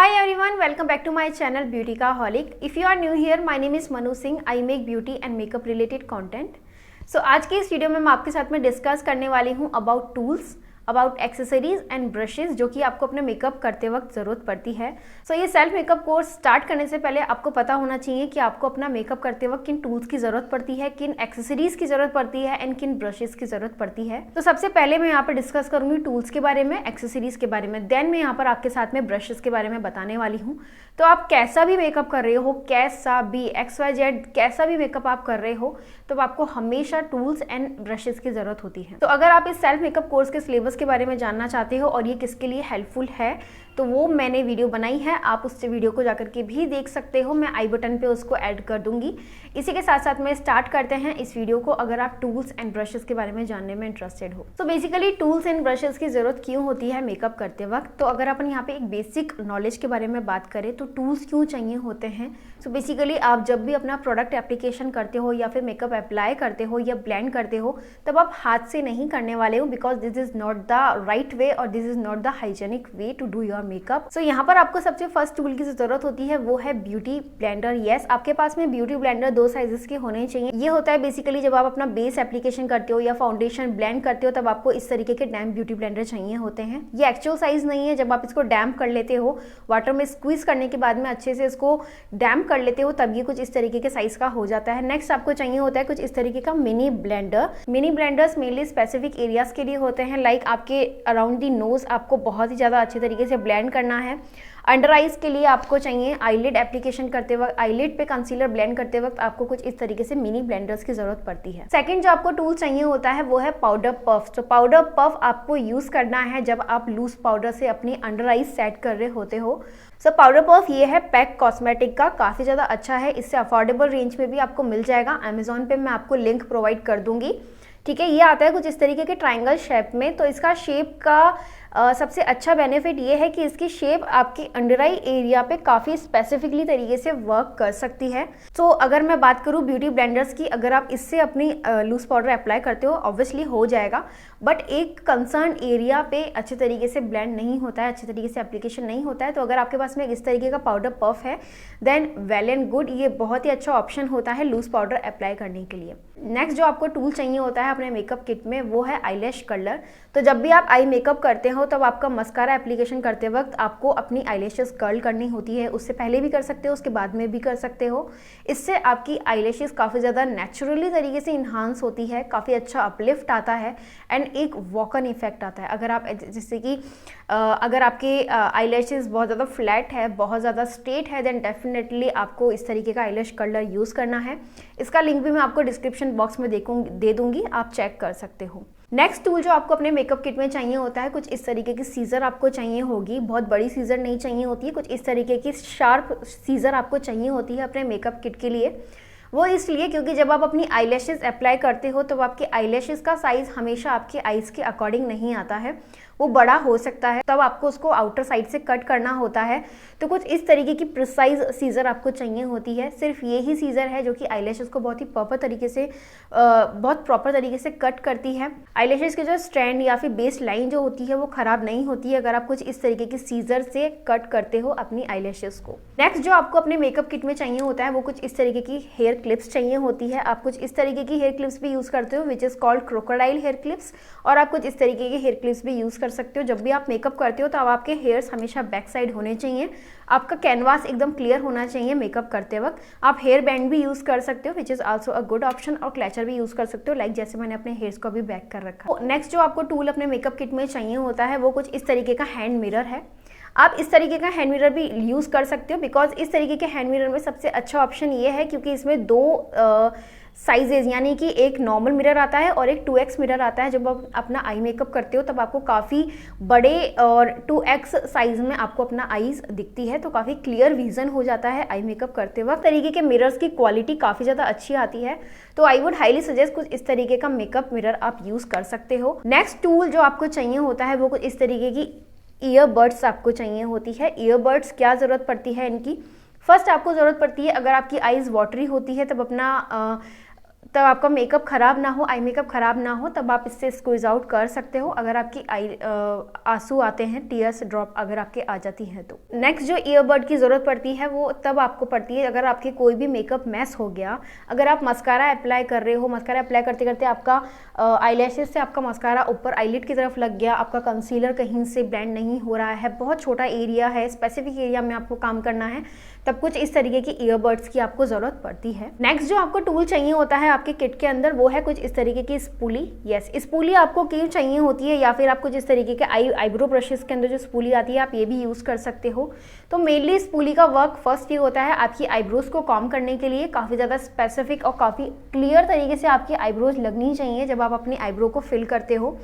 Hi everyone, welcome back to my channel Beauticaholic. If you are new here, my name is Manu Singh. I make beauty and makeup related content. So आज के इस video में मैं आपके साथ में discuss करने वाली हूँ about tools, about accessories and brushes जो कि आपको अपने मेकअप करते वक्त ज़रूरत पड़ती है। सो ये सेल्फ मेकअप कोर्स स्टार्ट करने से पहले आपको पता होना चाहिए कि आपको अपना मेकअप करते वक्त किन टूल्स की ज़रूरत पड़ती है, किन एक्सेसरीज की ज़रूरत पड़ती है एंड किन ब्रशेज की ज़रूरत पड़ती है। तो सबसे पहले मैं यहाँ पर डिस्कस करूँगी टूल्स के बारे में, एक्सेसरीज के बारे में, देन मैं यहाँ पर आपके साथ में ब्रशेज के बारे में बताने वाली हूँ। तो आप कैसा भी मेकअप कर रहे हो, कैसा भी XYZ कैसा भी मेकअप आप कर रहे हो, तो आपको हमेशा टूल्स एंड ब्रशेज की ज़रूरत होती है। तो अगर आप इस सेल्फ मेकअप कोर्स के सिलेबस के बारे में जानना चाहते हो और ये किसके लिए हेल्पफुल है, तो वो मैंने वीडियो बनाई है, आप उस वीडियो को जाकर के भी देख सकते हो। मैं आई बटन पे उसको ऐड कर दूंगी। इसी के साथ साथ में स्टार्ट करते हैं इस वीडियो को, अगर आप टूल्स एंड ब्रशेस के बारे में जानने में इंटरेस्टेड हो। तो बेसिकली टूल्स एंड ब्रशेस की जरूरत क्यों होती है मेकअप करते वक्त, तो अगर अपन यहाँ पे एक बेसिक नॉलेज के बारे में बात करें तो टूल्स क्यों चाहिए होते हैं। सो बेसिकली आप जब भी अपना प्रोडक्ट एप्लीकेशन करते हो या फिर मेकअप अप्लाई करते हो या ब्लेंड करते हो, तब आप हाथ से नहीं करने वाले हो, because this is not the right way और this is not the hygienic way to do your makeup. So यहाँ पर आपको सबसे फर्स्ट टूल की जरूरत होती है, वो है ब्यूटी ब्लेंडर। यस, आपके पास में ब्यूटी ब्लेंडर 2 साइजेस के होने चाहिए। ये होता है बेसिकली जब आप अपना बेस एप्लीकेशन करते हो या फाउंडेशन ब्लेंड करते हो, तब आपको इस तरीके के डैम्प ब्यूटी ब्लेंडर चाहिए होते हैं। ये एक्चुअल साइज नहीं है, जब आप इसको डैम्प कर लेते हो, वाटर में स्क्वीज करने के बाद में अच्छे से इसको डैम्प कर लेते हो, तब ये कुछ इस तरीके के साइज का हो जाता है। नेक्स्ट आपको चाहिए होता है कुछ इस तरीके का mini blender. Mini blenders mainly specific areas के लिए होते हैं, लाइक आपके अराउंड दी नोज आपको बहुत ही ज्यादा अच्छे तरीके से ब्लेंड करना है। अंडर आइज के लिए आपको चाहिए, आईलिड एप्लीकेशन करते वक्त, आईलिड पे कंसीलर ब्लेंड करते वक्त आपको कुछ इस तरीके से मिनी ब्लेंडर्स की जरूरत पड़ती है। सेकंड जो आपको टूल चाहिए होता है वो है पाउडर पफ। तो पाउडर पफ आपको यूज करना है जब आप लूज पाउडर से अपनी अंडर आइज सेट कर रहे होते हो। सो पाउडर पफ ये है पैक कॉस्मेटिक का, काफी ज्यादा अच्छा है, इससे अफोर्डेबल रेंज में भी आपको मिल जाएगा। अमेजोन पे मैं आपको लिंक प्रोवाइड कर दूंगी। ठीक है, ये आता है कुछ इस तरीके के ट्रायंगल शेप में। तो इसका शेप का सबसे अच्छा बेनिफिट ये है कि इसकी शेप आपके अंडर आई एरिया पे काफ़ी स्पेसिफिकली तरीके से वर्क कर सकती है। तो अगर मैं बात करूँ ब्यूटी ब्लेंडर्स की, अगर आप इससे अपनी लूज पाउडर अप्लाई करते हो, ऑब्वियसली हो जाएगा, बट एक कंसर्न एरिया पे अच्छे तरीके से ब्लेंड नहीं होता है, अच्छे तरीके से एप्लीकेशन नहीं होता है। तो अगर आपके पास में इस तरीके का पाउडर पफ है, देन वेल एंड गुड, ये बहुत ही अच्छा ऑप्शन होता है लूज पाउडर अप्लाई करने के लिए। नेक्स्ट जो आपको टूल चाहिए होता है अपने मेकअप किट में, वो है आईलैश कर्लर। तो जब भी आप आई मेकअप करते हो, तब आपका मस्कारा एप्लीकेशन करते वक्त आपको अपनी आईलैशेस कर्ल करनी होती है। उससे पहले भी कर सकते हो, उसके बाद में भी कर सकते हो। इससे आपकी आईलैशेस काफ़ी ज़्यादा नेचुरली तरीके से इन्हांस होती है, काफ़ी अच्छा अपलिफ्ट आता है एंड एक वॉकन इफेक्ट आता है। अगर आप जैसे कि अगर आपके आईलैशेस बहुत ज़्यादा फ्लैट है, बहुत ज़्यादा स्ट्रेट है, देन डेफिनेटली आपको इस तरीके का आईलैश कर्लर यूज़ करना है। इसका लिंक भी मैं आपको डिस्क्रिप्शन बॉक्स में दे दूंगी, आप चेक कर सकते हो। नेक्स्ट टूल जो आपको अपने मेकअप किट में चाहिए होता है, कुछ इस तरीके की सीजर आपको चाहिए होगी। बहुत बड़ी सीजर नहीं चाहिए होती है, कुछ इस तरीके की शार्प सीजर आपको चाहिए होती है अपने मेकअप किट के लिए। वो इसलिए क्योंकि जब आप अपनी आईलैशेस अप्लाई करते हो, तो आपके आईलैशेस का साइज हमेशा आपके आईज के अकॉर्डिंग नहीं आता है, वो बड़ा हो सकता है, तब आपको उसको आउटर साइड से कट करना होता है। तो कुछ इस तरीके की प्रिसाइज सीजर आपको चाहिए होती है। सिर्फ ये ही सीजर है जो कि आईलैशेस को बहुत ही प्रॉपर तरीके से कट करती है। आईलैशेस के जो स्ट्रैंड या फिर बेस लाइन जो होती है वो खराब नहीं होती है अगर आप कुछ इस तरीके की सीजर से कट करते हो अपनी आईलैशेस को। नेक्स्ट जो आपको अपने मेकअप किट में चाहिए होता है, वो कुछ इस तरीके की हेयर क्लिप्स चाहिए होती है। आप कुछ इस तरीके की हेयर क्लिप्स भी यूज करते हो, which is called crocodile hair clips, और आप कुछ इस तरीके के हेयर क्लिप्स भी यूज कर सकते हो। जब भी आप मेकअप करते हो, तो अब आपके हेयर्स हमेशा बैक साइड होने चाहिए, आपका कैनवास एकदम क्लियर होना चाहिए मेकअप करते वक्त। आप हेयर बैंड भी यूज कर सकते हो, which is also a good option, और क्लचर भी यूज कर सकते हो, लाइक जैसे मैंने अपने हेयर्स को भी बैक कर रखा है। नेक्स्ट जो आपको टूल अपने मेकअप किट में चाहिए होता है, वो कुछ इस तरीके का हैंड मिरर है। आप इस तरीके का हैंड मिरर भी यूज कर सकते हो, बिकॉज इस तरीके के हैंड मिरर में सबसे अच्छा ऑप्शन ये है क्योंकि इसमें 2 साइजेज, यानी कि एक नॉर्मल मिरर आता है और एक 2x मिरर आता है। जब आप अपना आई मेकअप करते हो, तब आपको काफ़ी बड़े और 2x साइज में आपको अपना आईज दिखती है, तो काफ़ी क्लियर विजन हो जाता है आई मेकअप करते वक्त। तरीके के मिरर्स की क्वालिटी काफ़ी ज़्यादा अच्छी आती है, तो आई वुड हाईली सजेस्ट कुछ इस तरीके का मेकअप मिरर आप यूज़ कर सकते हो। नेक्स्ट टूल जो आपको चाहिए होता है, वो कुछ इस तरीके की ईयरबड्स आपको चाहिए होती है। ईयरबड्स क्या ज़रूरत पड़ती है इनकी, फर्स्ट आपको ज़रूरत पड़ती है अगर आपकी आईज वाटरी होती है, तब अपना तब आपका मेकअप ख़राब ना हो, आई मेकअप ख़राब ना हो, तब आप इससे स्क्वीज आउट कर सकते हो। अगर आपकी आंसू आते हैं, टीयर्स ड्रॉप अगर आपके आ जाती हैं तो। नेक्स्ट जो ईयरबड की ज़रूरत पड़ती है वो तब आपको पड़ती है अगर आपके कोई भी मेकअप मैस हो गया। अगर आप मस्कारा अप्लाई कर रहे हो, मस्कारा अप्लाई करते करते आपका आईलैशेस से आपका मस्कारा ऊपर आईलिड की तरफ लग गया, आपका कंसीलर कहीं से ब्लेंड नहीं हो रहा है, बहुत छोटा एरिया है, स्पेसिफिक एरिया में आपको काम करना है, तब कुछ इस तरीके की ईयरबड्स की आपको ज़रूरत पड़ती है। नेक्स्ट जो आपको टूल चाहिए होता है आपके किट के अंदर वो है कुछ इस तरीके की स्पूली। यस, स्पूली आपको क्यों चाहिए होती है, या फिर आपको जिस तरीके के आईब्रो ब्रशेस के अंदर जो स्पूली आती है आप ये भी यूज़ कर सकते हो। तो मेनली स्पूली का वर्क फर्स्ट ये होता है आपकी आईब्रोज को कॉम करने के लिए, काफ़ी ज़्यादा स्पेसिफिक और काफ़ी क्लियर तरीके से आपकी आईब्रोज लगनी चाहिए जब आप अपनी आईब्रो को फिल करते हो।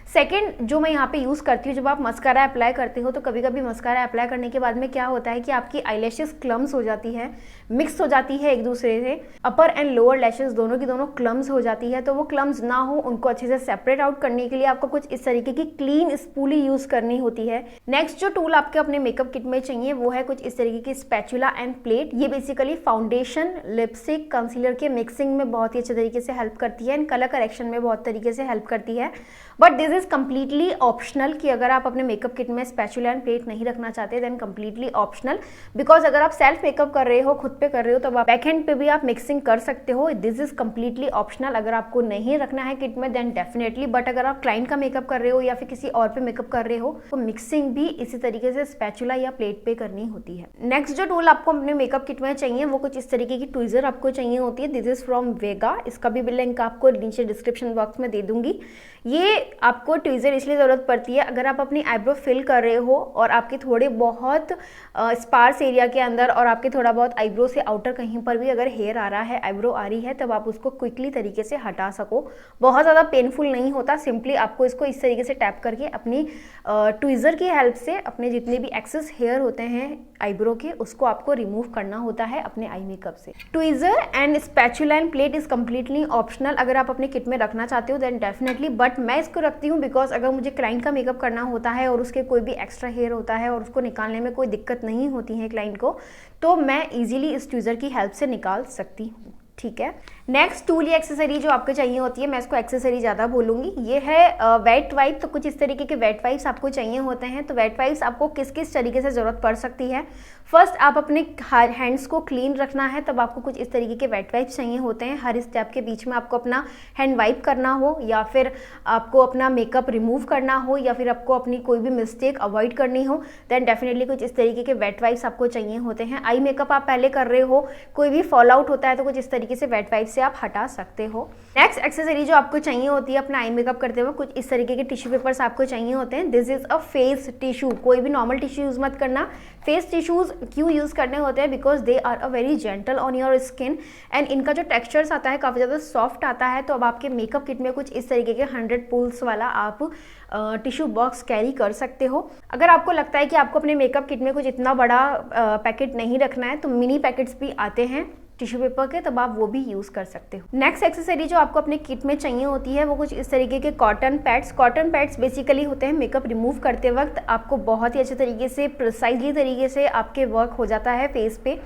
सेकेंड जो मैं यहाँ पे यूज़ करती हूँ, जब आप मस्कारा अप्लाई करते हो तो कभी कभी मस्कारा अप्लाई करने के बाद में क्या होता है कि आपकी आईलैशेस क्लम्स हो जाती है, मिक्स हो जाती है एक दूसरे से, अपर एंड लोअर लैशेस दोनों की दोनों क्लम्स हो जाती है। तो वो क्लम्स ना हो, उनको अच्छे से सेपरेट आउट करने के लिए आपको कुछ इस तरीके की क्लीन स्पूली यूज़ करनी होती है। नेक्स्ट जो टूल आपके अपने मेकअप किट में चाहिए वो है कुछ इस तरीके की स्पैचुला एंड प्लेट। ये बेसिकली फाउंडेशन, लिपस्टिक, कंसीलर के मिक्सिंग में बहुत ही अच्छे तरीके से हेल्प करती है एंड कलर करेक्शन में बहुत तरीके से हेल्प करती है। But this is completely optional कि अगर आप अपने मेकअप किट में स्पैचुला एंड प्लेट नहीं रखना चाहते देन कम्प्लीटली ऑप्शनल, बिकॉज अगर आप सेल्फ मेकअप कर रहे हो, खुद पे कर रहे हो, तो आप बैक हैंड पे भी आप मिक्सिंग कर सकते हो। This is completely optional. अगर आपको नहीं रखना है किट में देन डेफिनेटली, बट अगर आप क्लाइंट का मेकअप कर रहे हो या फिर किसी और पे मेकअप कर रहे हो तो मिक्सिंग भी इसी तरीके से स्पैचुला या प्लेट पे करनी होती है। नेक्स्ट जो टूल आपको अपने मेकअप किट में चाहिए वो कुछ इस तरीके की ट्विजर आपको चाहिए होती है। दिस इज फ्रॉम वेगा। इसका भी लिंक आपको नीचे डिस्क्रिप्शन बॉक्स में दे दूंगी। ये आपको ट्विजर इसलिए ज़रूरत पड़ती है अगर आप अपनी आईब्रो फिल कर रहे हो और आपके थोड़े बहुत स्पार्स एरिया के अंदर और आपके थोड़ा बहुत आईब्रो से आउटर कहीं पर भी अगर हेयर आ रहा है, आईब्रो आ रही है, तब आप उसको क्विकली तरीके से हटा सको। बहुत ज़्यादा पेनफुल नहीं होता, सिंपली आपको इसको इस तरीके से टैप करके अपनी ट्विजर की हेल्प से अपने जितने भी एक्सेस हेयर होते हैं आईब्रो के उसको आपको रिमूव करना होता है अपने आई मेकअप से। Tweezer and spatula end plate is completely optional अगर आप अपने किट में रखना चाहते हो देन डेफिनेटली, बट मैं इसको रखती हूँ बिकॉज अगर मुझे क्लाइंट का मेकअप करना होता है और उसके कोई भी एक्स्ट्रा हेयर होता है और उसको निकालने में कोई दिक्कत नहीं होती है क्लाइंट को, तो मैं इजीली इस ट्विजर की हेल्प से निकाल सकती हूँ। ठीक है। नेक्स्ट टूल या एक्सेसरी जो आपको चाहिए होती है, मैं इसको एक्सेसरी ज़्यादा बोलूँगी, ये है वेट वाइप। तो कुछ इस तरीके के वेट वाइप्स आपको चाहिए होते हैं। तो वेट वाइप्स आपको किस किस तरीके से ज़रूरत पड़ सकती है। फर्स्ट आप अपने हैंड्स को क्लीन रखना है तब आपको कुछ इस तरीके के वेट वाइप्स चाहिए होते हैं। हर स्टेप के बीच में आपको अपना हैंड वाइप करना हो या फिर आपको अपना मेकअप रिमूव करना हो या फिर आपको अपनी कोई भी मिस्टेक अवॉइड करनी हो देन डेफिनेटली कुछ इस तरीके के वेट वाइप्स आपको चाहिए होते हैं। आई मेकअप आप पहले कर रहे हो, कोई भी फॉल आउट होता है तो कुछ इस तरीके से वेट वाइप से आप हटा सकते हो। नेक्स्ट एक्सेसरी जो आपको चाहिए होती है अपना आई मेकअप करते हुए, कुछ इस तरीके के टिश्यू पेपर्स आपको चाहिए होते हैं। This is a face tissue. कोई भी नॉर्मल टिश्यू यूज मत करना। फेस टिश्यूज क्यों यूज करने होते हैं, because they are a very gentle on your skin and इनका जो टेक्सचर्स आता है काफ़ी ज़्यादा सॉफ्ट आता है। तो अब आपके मेकअप किट में कुछ इस तरीके के 100 पुल्स वाला आप टिश्यू बॉक्स कैरी कर सकते हो। अगर आपको लगता है कि आपको अपने मेकअप किट में कुछ इतना बड़ा पैकेट नहीं रखना है तो मिनी पैकेट्स भी आते हैं टिश्यू पेपर के, तब आप वो भी यूज़ कर सकते हो। नेक्स्ट एक्सेसरी जो आपको अपने किट में चाहिए होती है वो कुछ इस तरीके के cotton pads. Cotton pads basically होते हैं मेकअप रिमूव करते वक्त आपको बहुत ही अच्छे तरीके से प्रिसाइजली तरीके से आपके वर्क हो जाता है फेस पे,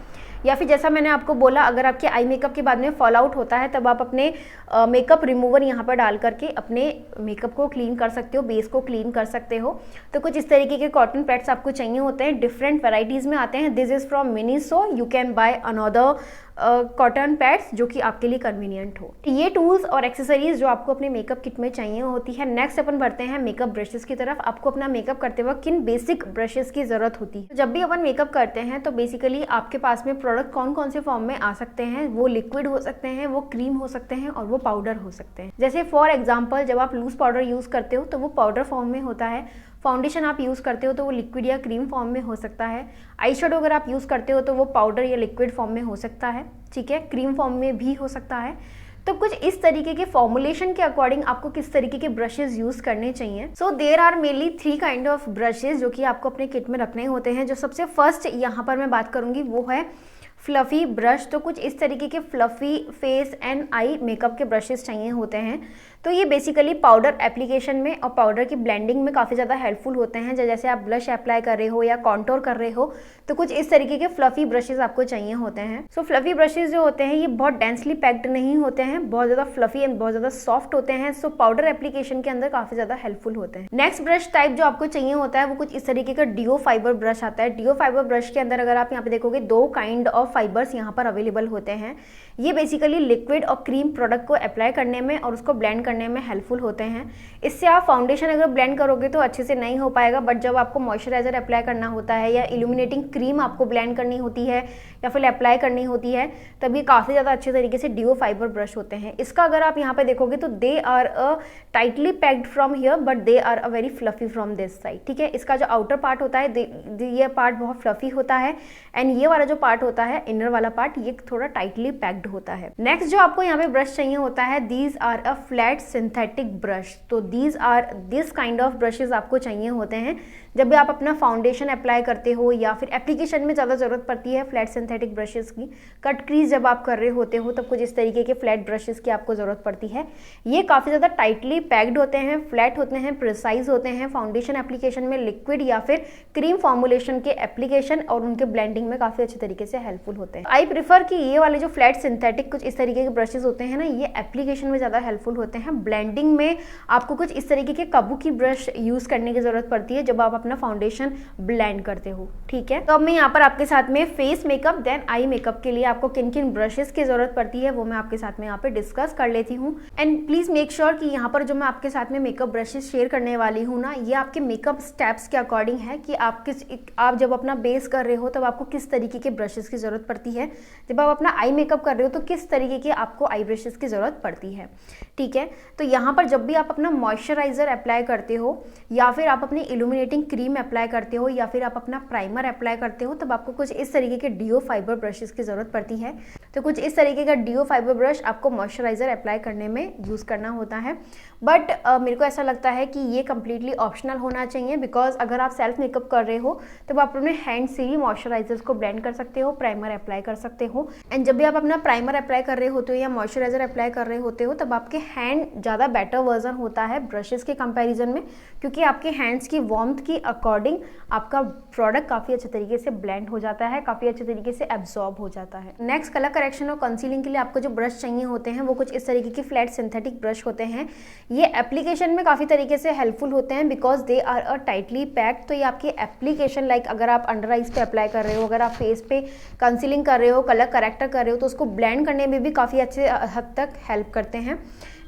या फिर जैसा मैंने आपको बोला अगर आपके आई मेकअप के बाद में फॉल आउट होता है तब आप अपने मेकअप रिमूवर यहाँ पर डाल करके अपने मेकअप को क्लीन कर सकते हो, बेस को क्लीन कर सकते हो। तो कुछ इस तरीके के कॉटन पैड्स आपको चाहिए होते हैं, डिफरेंट वेराइटीज़ में आते हैं। This is from Miniso. You can by another cotton pads जो कि आपके लिए कन्वीनियंट हो। ये टूल्स और एक्सेसरीज जो आपको अपने मेकअप किट में चाहिए होती है। नेक्स्ट अपन बढ़ते हैं मेकअप ब्रशेस की तरफ। आपको अपना मेकअप करते वक्त किन बेसिक ब्रशेस की जरूरत होती है। जब भी अपन मेकअप करते हैं तो बेसिकली आपके पास में प्रोडक्ट कौन कौन से फॉर्म में आ सकते हैं, वो लिक्विड हो सकते हैं, वो क्रीम हो सकते हैं और वो पाउडर हो सकते हैं। जैसे फॉर एग्जाम्पल जब आप लूज पाउडर यूज करते हो तो वो पाउडर फॉर्म में होता है। फाउंडेशन आप यूज़ करते हो तो वो लिक्विड या क्रीम फॉर्म में हो सकता है। आई शेडो अगर आप यूज़ करते हो तो वो पाउडर या लिक्विड फॉर्म में हो सकता है, ठीक है, क्रीम फॉर्म में भी हो सकता है। तो कुछ इस तरीके के फॉर्मुलेशन के अकॉर्डिंग आपको किस तरीके के ब्रशेस यूज करने चाहिए। So there are mainly 3 kind of brushes जो कि आपको अपने किट में रखने होते हैं। जो सबसे फर्स्ट यहाँ पर मैं बात करूँगी वो है फ्लफ़ी ब्रश। तो कुछ इस तरीके के fluffy face and I makeup के ब्रशेस चाहिए होते हैं। तो ये बेसिकली पाउडर एप्लीकेशन में और पाउडर की ब्लेंडिंग में काफ़ी ज़्यादा हेल्पफुल होते हैं। जैसे आप ब्लश अप्लाई कर रहे हो या कॉन्टोर कर रहे हो तो कुछ इस तरीके के फ्लफी ब्रशेज आपको चाहिए होते हैं। सो फ्लफी ब्रशेज जो होते हैं ये बहुत डेंसली पैक्ड नहीं होते हैं, बहुत ज़्यादा फ्लफी एंड बहुत ज़्यादा सॉफ्ट होते हैं। सो पाउडर एप्लीकेशन के अंदर काफ़ी ज़्यादा हेल्पफुल होते हैं। नेक्स्ट ब्रश टाइप जो आपको चाहिए होता है वो कुछ इस तरीके का डीओ फाइबर ब्रश आता है। डीओ फाइबर ब्रश के अंदर अगर आप यहाँ पे देखोगे 2 काइंड ऑफ फाइबर्स यहाँ पर अवेलेबल होते हैं। ये बेसिकली लिक्विड और क्रीम प्रोडक्ट को अप्लाई करने में और उसको ब्लेंड करने में हेल्पफुल होते हैं। इससे आप फाउंडेशन अगर ब्लेंड करोगे तो अच्छे से नहीं हो पाएगा, बट जब आपको मॉइस्चराइजर अप्लाई करना होता है या इल्यूमिनेटिंग क्रीम आपको ब्लेंड करनी होती है या फिर अप्लाई करनी होती है तब ये काफ़ी ज़्यादा अच्छे तरीके से डीओ फाइबर ब्रश होते हैं। इसका अगर आप यहाँ पे देखोगे तो they are a tightly packed from here but they are a very fluffy from this side. ठीक है, इसका जो आउटर पार्ट होता है ये पार्ट बहुत फ्लफी होता है एंड ये वाला जो पार्ट होता है इनर वाला पार्ट ये थोड़ा टाइटली पैक्ड होता है। नेक्स्ट जो आपको यहाँ पे ब्रश चाहिए होता है these are a flat synthetic brush. तो दिस काइंड ऑफ ब्रशेज आपको चाहिए होते हैं जब भी आप अपना फाउंडेशन अप्लाई करते हो या फिर एप्लीकेशन में ज़्यादा ज़रूरत पड़ती है फ्लैट सिंथेटिक ब्रशेस की। कट क्रीज जब आप कर रहे होते हो तब कुछ इस तरीके के फ्लैट ब्रशेस की आपको ज़रूरत पड़ती है। ये काफ़ी ज़्यादा टाइटली पैक्ड होते हैं, फ्लैट होते हैं, प्रिसाइज होते हैं, फाउंडेशन एप्लीकेशन में लिक्विड या फिर क्रीम फॉर्मुलेशन के एप्लीकेशन और उनके ब्लेंडिंग में काफ़ी अच्छे तरीके से हेल्पफुल होते हैं। आई प्रीफर कि ये वाले जो फ्लैट सिंथेटिक कुछ इस तरीके के ब्रशेज होते हैं ना ये एप्लीकेशन में ज़्यादा हेल्पफुल होते हैं। ब्लेंडिंग में आपको कुछ इस तरीके के काबुकी ब्रश यूज़ करने की ज़रूरत पड़ती है जब आप अपना फाउंडेशन ब्लेंड करते हो। ठीक है, तो अब मैं यहाँ पर आपके साथ में face makeup then eye makeup के लिए आपको किन किन ब्रशेस की जरूरत पड़ती है वो मैं आपके साथ में यहाँ पे डिस्कस कर लेती हूँ। एंड प्लीज मेक श्योर कि यहाँ पर जो मैं आपके साथ में मेकअप ब्रशेस शेयर करने वाली हूँ ना ये आपके मेकअप स्टेप्स के अकॉर्डिंग है कि आप जब अपना बेस कर रहे हो तब आपको किस तरीके के ब्रशेस की जरूरत पड़ती है, जब आप अपना आई मेकअप कर रहे हो तो किस तरीके के आपको आई ब्रशेस की जरूरत पड़ती है। ठीक है, तो यहाँ पर जब भी आप अपना मॉइस्चराइजर अप्लाई करते हो या फिर आप अपनी इल्यूमिनेटिंग क्रीम अप्लाई करते हो या फिर आप अपना प्राइमर अप्लाई करते हो तब आपको कुछ इस तरीके के डीओ फाइबर ब्रशेस की जरूरत पड़ती है। तो कुछ इस तरीके का डीओ फाइबर ब्रश आपको मॉइस्चराइजर अप्लाई करने में यूज करना होता है। बट मेरे को ऐसा लगता है कि ये कम्प्लीटली ऑप्शनल होना चाहिए बिकॉज अगर आप सेल्फ मेकअप कर रहे हो तब आप अपने हैंड से ही मॉइस्चराइजर्स को ब्लेंड कर सकते हो, प्राइमर अप्लाई कर सकते हो। एंड जब भी आप अपना प्राइमर अप्लाई कर रहे होते हो या मॉइस्चराइजर अप्लाई कर रहे होते हो तब आपके हैंड ज़्यादा बेटर वर्जन होता है ब्रशेस के कंपैरिजन में, क्योंकि आपके हैंड्स की वार्मथ की अकॉर्डिंग आपका प्रोडक्ट काफ़ी अच्छे तरीके से ब्लेंड हो जाता है, काफ़ी अच्छे तरीके से एब्जॉर्ब हो जाता है। नेक्स्ट कलर करेक्शन और कंसीलिंग के लिए आपको जो ब्रश चाहिए होते हैं वो कुछ इस तरीके की फ्लैट सिंथेटिक ब्रश होते हैं। ये एप्लीकेशन में काफ़ी तरीके से हेल्पफुल होते हैं because they are a tightly packed. तो ये आपकी एप्लीकेशन लाइक अगर आप अंडर आइज पे अप्लाई कर रहे हो, अगर आप फेस पे कंसीलिंग कर रहे हो, कलर करेक्टर कर रहे हो तो उसको ब्लेंड करने में भी काफ़ी अच्छे हद तक हेल्प करते हैं।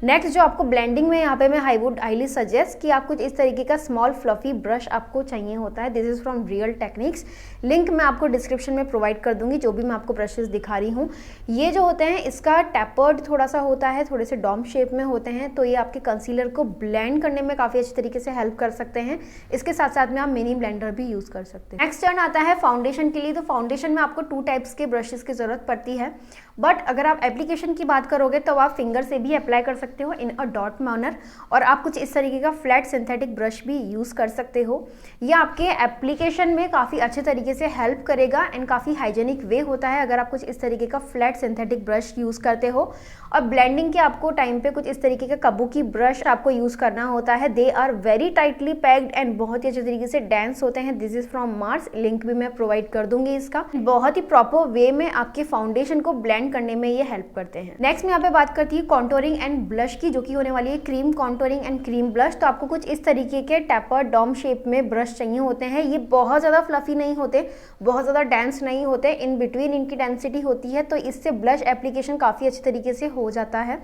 नेक्स्ट जो आपको ब्लेंडिंग में यहाँ पे मैं हाईली सजेस्ट कि आप कुछ इस तरीके का स्मॉल फ्लफी ब्रश आपको चाहिए होता है। This is from real techniques, link मैं आपको डिस्क्रिप्शन में प्रोवाइड कर दूंगी जो भी मैं आपको ब्रशेस दिखा रही हूँ। ये जो होते हैं इसका टैपर्ड थोड़ा सा होता है, थोड़े से डॉम शेप में होते हैं, तो ये आपके कंसीलर को ब्लेंड करने में काफ़ी अच्छे तरीके से हेल्प कर सकते हैं। इसके साथ साथ में आप मिनी ब्लेंडर भी यूज़ कर सकते हैं। नेक्स्ट टर्न आता है फाउंडेशन के लिए। तो फाउंडेशन में आपको 2 टाइप्स के ब्रशेस की जरूरत पड़ती है, बट अगर आप एप्लीकेशन की बात करोगे तो आप फिंगर से भी अप्लाई कर सकते हो इन अ डॉट मैनर, और आप कुछ इस तरीके का फ्लैट सिंथेटिक ब्रश भी यूज़ कर सकते हो। ये आपके एप्लीकेशन में काफ़ी अच्छे तरीके से हेल्प करेगा एंड काफ़ी हाइजेनिक वे होता है अगर आप कुछ इस तरीके का फ्लैट सिंथेटिक ब्रश यूज़ करते हो। और ब्लेंडिंग के आपको टाइम पे कुछ इस तरीके का काबुकी ब्रश आपको यूज़ करना होता है। They are very tightly packed and बहुत ही अच्छे तरीके से डेंस होते हैं। This is from Mars, link भी मैं प्रोवाइड कर दूंगी इसका। बहुत ही प्रॉपर वे में आपके फाउंडेशन को ब्लेंड करने में ये हेल्प करते हैं। नेक्स्ट मैं यहाँ पे बात करती हूँ कॉन्टोरिंग एंड ब्लश की, जो कि होने वाली है cream contouring and cream blush. तो आपको कुछ इस तरीके के टैपर डॉम शेप में ब्रश चाहिए होते हैं। ये बहुत ज़्यादा फ्लफी नहीं होते, बहुत ज़्यादा डेंस नहीं होते, इन बिटवीन इनकी डेंसिटी होती है, तो इससे ब्लश एप्लीकेशन काफ़ी अच्छे तरीके से हो जाता है।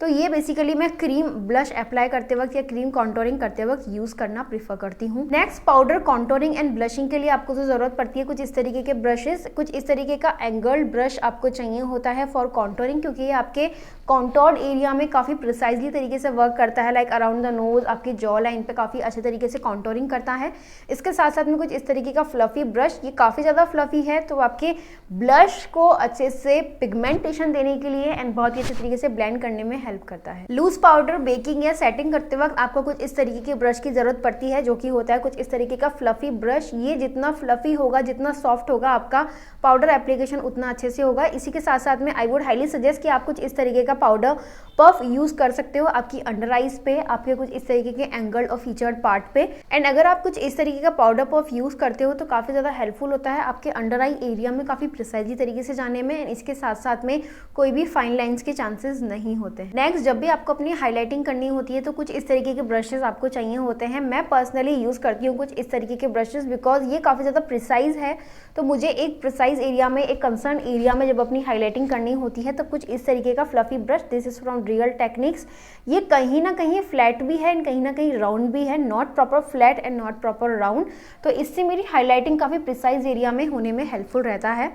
तो ये बेसिकली मैं क्रीम ब्लश अप्लाई करते वक्त या क्रीम कॉन्टोरिंग करते वक्त यूज करना प्रीफर करती हूँ। Next powder contouring and blushing के लिए आपको जो जरूरत पड़ती है कुछ इस तरीके के ब्रशेस, कुछ इस तरीके का एंगल्ड ब्रश आपको चाहिए होता है फॉर कॉन्टोरिंग, क्योंकि ये आपके कॉन्टोर्ड एरिया में काफ़ी प्रिसाइजली तरीके से वर्क करता है, लाइक अराउंड द नोज, आपकी जॉ लाइन पे काफ़ी अच्छे तरीके से कॉन्टोरिंग करता है। इसके साथ साथ में कुछ इस तरीके का फ्लफी ब्रश, ये काफ़ी ज़्यादा फ्लफी है तो आपके ब्लश को अच्छे से पिगमेंटेशन देने के लिए एंड बहुत ही अच्छे तरीके से ब्लेंड करने में हेल्प करता है। लूज पाउडर बेकिंग या सेटिंग करते वक्त आपको कुछ इस तरीके के ब्रश की जरूरत पड़ती है, जो कि होता है कुछ इस तरीके का फ्लफी ब्रश। ये जितना फ्लफी होगा, जितना सॉफ्ट होगा आपका पाउडर एप्लीकेशन, उतना अच्छे से होगा। इसी के साथ साथ में आई वुड हाईली सजेस्ट कि आप कुछ इस तरीके का पाउडर पफ यूज कर सकते हो आपकी अंडर आईज पे, आपके कुछ इस तरीके के एंगल्ड और फीचर्ड पार्ट पे। एंड अगर आप कुछ इस तरीके का पाउडर पफ यूज करते हो तो काफी ज्यादा हेल्पफुल होता है आपके अंडर आई एरिया में काफी प्रिसाइजली तरीके से जाने में। एंड इसके साथ साथ में कोई भी फाइन लाइंस के चांसेस नहीं होते। नेक्स्ट, जब भी आपको अपनी हाईलाइटिंग करनी होती है तो कुछ इस तरीके के ब्रशेस आपको चाहिए होते हैं। मैं पर्सनली यूज करती हूँ कुछ इस तरीके के ब्रशेस, बिकॉज ये काफी ज्यादा प्रिसाइज है। तो मुझे एक प्रिसाइज एरिया में, एक कंसर्न एरिया में जब अपनी हाईलाइटिंग करनी होती है तो कुछ इस तरीके का fluffy brush, this is from real techniques. ये कहीं ना कहीं फ्लैट भी है एंड कहीं ना कहीं राउंड भी है, not proper flat and not proper round. तो इससे मेरी हाईलाइटिंग काफी प्रिसाइज एरिया में होने में हेल्पफुल रहता है।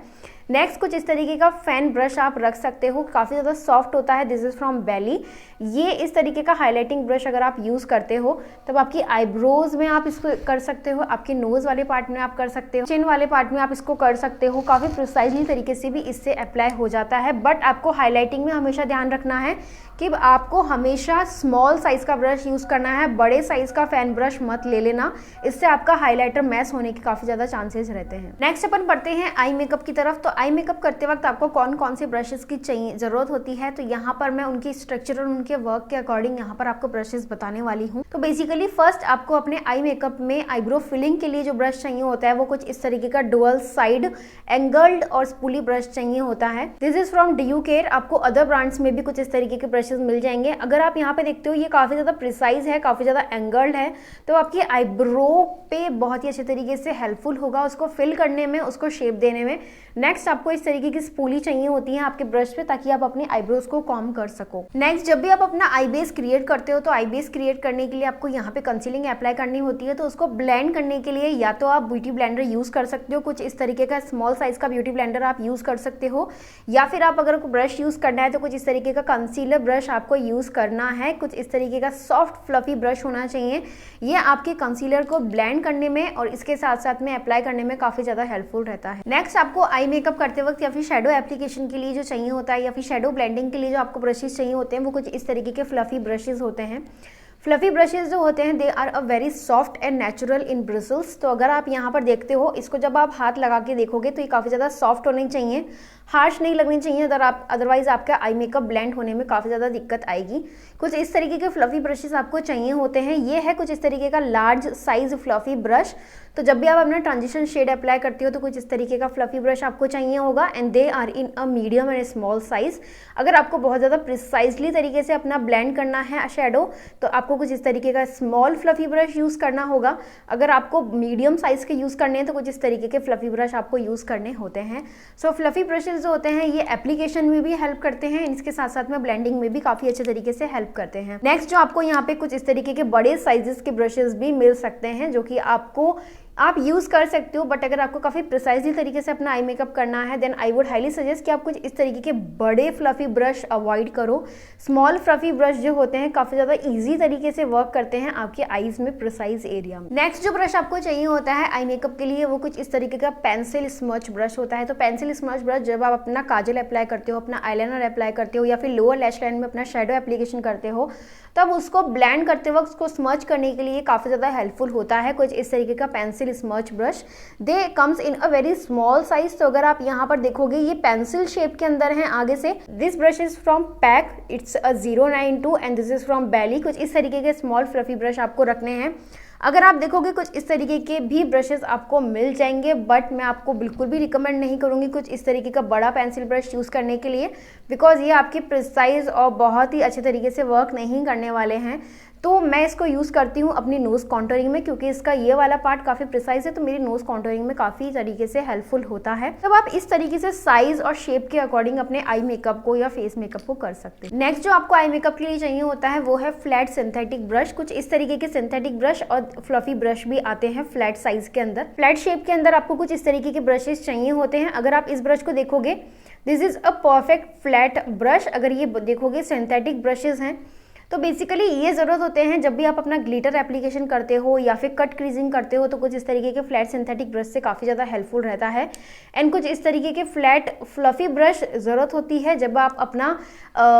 नेक्स्ट, कुछ इस तरीके का फैन ब्रश आप रख सकते हो, काफ़ी ज़्यादा सॉफ्ट होता है। दिस इज़ फ्रॉम बेली। ये इस तरीके का हाईलाइटिंग ब्रश अगर आप यूज़ करते हो तब आपकी आईब्रोज में आप इसको कर सकते हो, आपके नोज़ वाले पार्ट में आप कर सकते हो, चिन वाले पार्ट में आप इसको कर सकते हो। काफ़ी प्रिसाइजली तरीके से भी इससे अप्लाई हो जाता है। बट आपको हाईलाइटिंग में हमेशा ध्यान रखना है कि आपको हमेशा स्मॉल साइज़ का ब्रश यूज़ करना है, बड़े साइज़ का फैन ब्रश मत ले लेना, इससे आपका हाईलाइटर मैस होने के काफ़ी ज़्यादा चांसेस रहते हैं। नेक्स्ट अपन पढ़ते हैं आई मेकअप की तरफ। तो आई मेकअप करते वक्त आपको कौन कौन से ब्रशेस की ज़रूरत होती है, तो यहाँ पर मैं उनकी स्ट्रक्चर और उनके वर्क के अकॉर्डिंग यहाँ पर आपको ब्रशेस बताने वाली हूँ। तो बेसिकली फर्स्ट आपको अपने आई मेकअप में आईब्रो फिलिंग के लिए जो ब्रश चाहिए होता है वो कुछ इस तरीके का डुअल साइड एंगल्ड और स्पूली ब्रश चाहिए होता है। This is from DU care. आपको अदर ब्रांड्स में भी कुछ इस तरीके के ब्रशेस मिल जाएंगे। अगर आप यहाँ पे देखते हो ये काफी ज्यादा प्रिसाइज है, काफी ज्यादा एंगल्ड है, तो आपकी आईब्रो पे बहुत ही अच्छे तरीके से हेल्पफुल होगा उसको फिल करने में, उसको शेप देने में। नेक्स्ट, आपको इस तरीके की स्पूली चाहिए होती है आपके ब्रश पे, ताकि आप अपने आईब्रोज को कॉम कर सको। नेक्स्ट, जब भी आप अपना आई बेस क्रिएट करते हो तो आई बेस क्रिएट करने के लिए आपको यहाँ पे कंसीलिंग अप्लाई करनी होती है। तो उसको ब्लेंड करने के लिए या तो आप ब्यूटी ब्लेंडर यूज कर सकते हो, कुछ इस तरीके का स्मॉल साइज का ब्यूटी ब्लेंडर आप यूज कर सकते हो, या फिर आप अगर ब्रश यूज करना है तो कुछ इस तरीके का कंसीलर ब्रश आपको यूज करना है। कुछ इस तरीके का सॉफ्ट फ्लफी ब्रश होना चाहिए। ये आपके कंसीलर को ब्लेंड करने में और इसके साथ साथ में अप्लाई करने में काफी ज्यादा हेल्पफुल रहता है। नेक्स्ट, आपको आई मेकअप करते वक्त या फिर शेडो एप्लीकेशन के लिए जो चाहिए होता है या फिर शेडो ब्लेंडिंग के लिए जो आपको ब्रशेस चाहिए होते हैं वो कुछ इस तरीके के फ्लफी ब्रशेस होते हैं। फ्लफी ब्रशेस जो होते हैं they are a very soft and natural in bristles. तो अगर आप यहाँ पर देखते हो, इसको जब आप हाथ लगा के देखोगे तो ये काफ़ी ज़्यादा सॉफ्ट होने चाहिए, हार्श नहीं लगनी चाहिए, अदरवाइज आपका आई मेकअप ब्लेंड होने में काफ़ी ज़्यादा दिक्कत आएगी। कुछ इस तरीके के फ्लफी ब्रशेस आपको चाहिए होते हैं। ये है कुछ इस तरीके का लार्ज साइज फ्लफी ब्रश। तो जब भी आप अपना ट्रांजिशन शेड अप्लाई करते हो तो कुछ इस तरीके का फ्लफी ब्रश आपको चाहिए होगा and they are in a medium and small size. अगर आपको बहुत ज़्यादा प्रिसाइजली तरीके से अपना ब्लेंड करना है शेडो तो आपको कुछ इस तरीके का स्मॉल फ्लफी ब्रश यूज़ करना होगा। अगर आपको मीडियम साइज के यूज़ करने हैं तो कुछ इस तरीके के फ्लफी ब्रश आपको यूज़ करने होते हैं। सो फ्लफी ब्रशेज जो होते हैं ये एप्लीकेशन में भी हेल्प करते हैं, इसके साथ साथ में ब्लेंडिंग में भी काफ़ी अच्छे तरीके से हेल्प करते हैं। नेक्स्ट, जो आपको यहाँ पे कुछ इस तरीके के बड़े साइजेस के ब्रशेज भी मिल सकते हैं जो कि आप यूज़ कर सकते हो। बट अगर आपको काफ़ी प्रिसाइजली तरीके से अपना आई मेकअप करना है then I would highly suggest कि आप कुछ इस तरीके के बड़े फ्लफी ब्रश अवॉइड करो। स्मॉल फ्लफी ब्रश जो होते हैं काफ़ी ज़्यादा ईजी तरीके से वर्क करते हैं आपके आईज में प्रिसाइज एरिया में। नेक्स्ट जो ब्रश आपको चाहिए होता है आई मेकअप के लिए वो कुछ इस तरीके का पेंसिल स्मच ब्रश होता है। तो पेंसिल स्मच ब्रश जब आप अपना काजल अप्लाई करते हो, अपना आईलाइनर अप्लाई करते हो या फिर लोअर लैश लाइन में अपना शेडो एप्लीकेशन करते हो तब उसको ब्लेंड करते वक्त उसको स्मच करने के लिए काफ़ी ज़्यादा हेल्पफुल होता है कुछ इस तरीके का pencil smudge brush. They comes in a very small size. तो अगर आप यहाँ पर देखोगे ये पेंसिल शेप के अंदर है आगे से। This brush is from pack, it's a 092 and this is from belly. कुछ इस तरीके के स्मॉल फ्लफी ब्रश आपको रखने हैं। अगर आप देखोगे कुछ इस तरीके के भी ब्रशेस आपको मिल जाएंगे, बट मैं आपको बिल्कुल भी रिकमेंड नहीं करूँगी कुछ इस तरीके का बड़ा पेंसिल ब्रश यूज़ करने के लिए, बिकॉज ये आपके प्रिसाइज और बहुत ही अच्छे तरीके से वर्क नहीं करने वाले हैं। तो मैं इसको यूज़ करती हूँ अपनी नोज़ कॉन्टोरिंग में, क्योंकि इसका ये वाला पार्ट काफ़ी प्रिसाइज है तो मेरी नोज़ कॉन्टोरिंग में काफ़ी तरीके से हेल्पफुल होता है। तब आप इस तरीके से साइज और शेप के अकॉर्डिंग अपने आई मेकअप को या फेस मेकअप को कर सकते हैं। नेक्स्ट जो आपको आई मेकअप के लिए चाहिए होता है वो है फ्लैट सिंथेटिक ब्रश। कुछ इस तरीके के सिंथेटिक ब्रश और फ्लफी ब्रश भी आते हैं फ्लैट साइज के अंदर। फ्लैट शेप के अंदर आपको कुछ इस तरीके के ब्रशेस चाहिए होते हैं। अगर आप इस ब्रश को देखोगे this is a perfect flat brush. अगर ये देखोगे सिंथेटिक ब्रशेज हैं तो बेसिकली ये ज़रूरत होते हैं जब भी आप अपना ग्लिटर एप्लीकेशन करते हो या फिर कट क्रीजिंग करते हो, तो कुछ इस तरीके के फ्लैट सिंथेटिक ब्रश से काफ़ी ज़्यादा हेल्पफुल रहता है। एंड कुछ इस तरीके के फ्लैट फ्लफी ब्रश ज़रूरत होती है जब आप अपना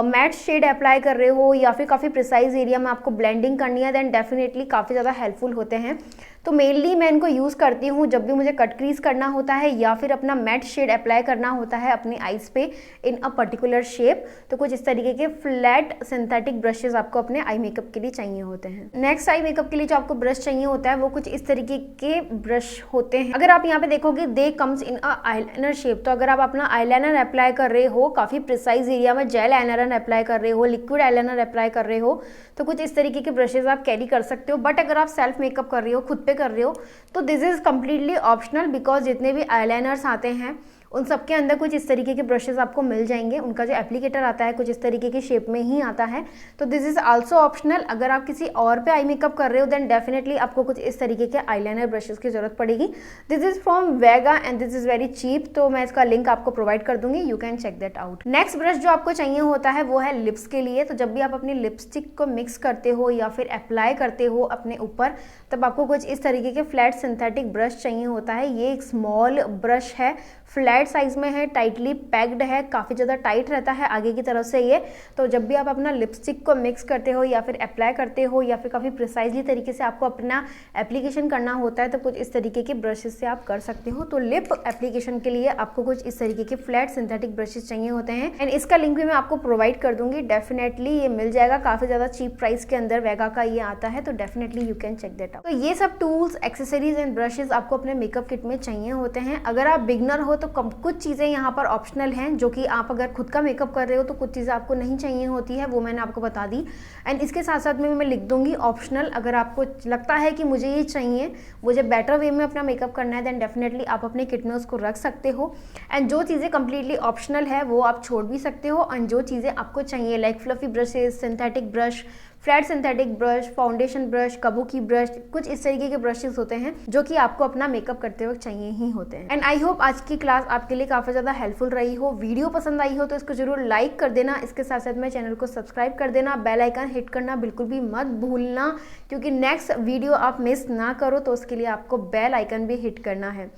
मैट शेड अप्लाई कर रहे हो या फिर काफ़ी प्रिसाइज एरिया में आपको ब्लेंडिंग करनी है, देन डेफिनेटली काफ़ी ज़्यादा हेल्पफुल होते हैं। तो मेनली मैं इनको यूज़ करती हूँ जब भी मुझे कट क्रीज करना होता है या फिर अपना मैट शेड अप्लाई करना होता है अपनी आईज पे इन अ पर्टिकुलर शेप। तो कुछ इस तरीके के फ्लैट सिंथेटिक ब्रशेज आपको अपने आई मेकअप के लिए चाहिए होते हैं। नेक्स्ट आई मेकअप के लिए जो आपको ब्रश चाहिए होता है वो कुछ इस तरीके के ब्रश होते हैं। अगर आप यहाँ पे देखोगे they comes in a eyeliner shape. तो अगर आप अपना आईलाइनर अप्लाई कर रहे हो, काफ़ी प्रिसाइज एरिया में जेल आईलाइनर अप्लाई कर रहे हो, लिक्विड आईलाइनर अप्लाई कर रहे हो, तो कुछ इस तरीके के ब्रशेज आप कैरी कर सकते हो। बट अगर आप सेल्फ मेकअप कर रहे हो, खुद पे कर रहे हो, तो this is completely optional, because जितने भी आईलाइनर्स आते हैं उन सबके अंदर कुछ इस तरीके के ब्रशेज आपको मिल जाएंगे। उनका जो एप्लीकेटर आता है कुछ इस तरीके की शेप में ही आता है। तो दिस इज आल्सो ऑप्शनल। अगर आप किसी और पे आई मेकअप कर रहे हो देन डेफिनेटली आपको कुछ इस तरीके के आईलाइनर ब्रशेज की जरूरत पड़ेगी। This is from Vega and this is very cheap. तो मैं इसका लिंक आपको प्रोवाइड कर दूंगी, you can check that out. Next brush जो आपको चाहिए होता है वो है लिप्स के लिए। तो जब भी आप अपनी लिपस्टिक को मिक्स करते हो या फिर अप्लाई करते हो अपने ऊपर, तब आपको कुछ इस तरीके के फ्लैट सिंथेटिक ब्रश चाहिए होता है। ये एक स्मॉल ब्रश है, फ्लैट साइज में है, टाइटली पैक्ड है, काफ़ी ज़्यादा टाइट रहता है आगे की तरफ से ये। तो जब भी आप अपना लिपस्टिक को मिक्स करते हो या फिर अप्लाई करते हो या फिर काफ़ी प्रिसाइजली तरीके से आपको अपना एप्लीकेशन करना होता है, तो कुछ इस तरीके के ब्रशेस से आप कर सकते हो। तो लिप एप्लीकेशन के लिए आपको कुछ इस तरीके के फ्लैट सिंथेटिक ब्रशेस चाहिए होते हैं एंड इसका लिंक भी मैं आपको प्रोवाइड कर दूंगी। डेफिनेटली ये मिल जाएगा, काफ़ी ज़्यादा चीप प्राइस के अंदर वेगा का ये आता है। तो definitely you can check that out. तो ये सब टूल्स, एक्सेसरीज एंड ब्रशेज आपको अपने मेकअप किट में चाहिए होते हैं। अगर आप बिगनर हो तो कुछ चीज़ें यहाँ पर ऑप्शनल हैं, जो कि आप अगर खुद का मेकअप कर रहे हो तो कुछ चीज़ें आपको नहीं चाहिए होती है, वो मैंने आपको बता दी। एंड इसके साथ साथ में मैं लिख दूंगी ऑप्शनल। अगर आपको लगता है कि मुझे ये चाहिए, मुझे बेटर वे में अपना मेकअप करना है, देन डेफिनेटली आप अपने किट में उसको रख सकते हो। एंड जो चीज़ें कंप्लीटली ऑप्शनल है वो आप छोड़ भी सकते हो। एंड जो चीज़ें आपको चाहिए like fluffy brushes, synthetic brush, flat synthetic brush, foundation brush, kabuki brush, कुछ इस तरीके के ब्रशेस होते हैं जो कि आपको अपना मेकअप करते वक्त चाहिए ही होते हैं। एंड आई होप आज की क्लास आपके लिए काफ़ी ज़्यादा हेल्पफुल रही हो। वीडियो पसंद आई हो तो इसको जरूर लाइक कर देना। इसके साथ साथ में चैनल को सब्सक्राइब कर देना, बेल आइकन हिट करना बिल्कुल भी मत भूलना, क्योंकि नेक्स्ट वीडियो आप मिस ना करो तो उसके लिए आपको बेल आइकन भी हिट करना है।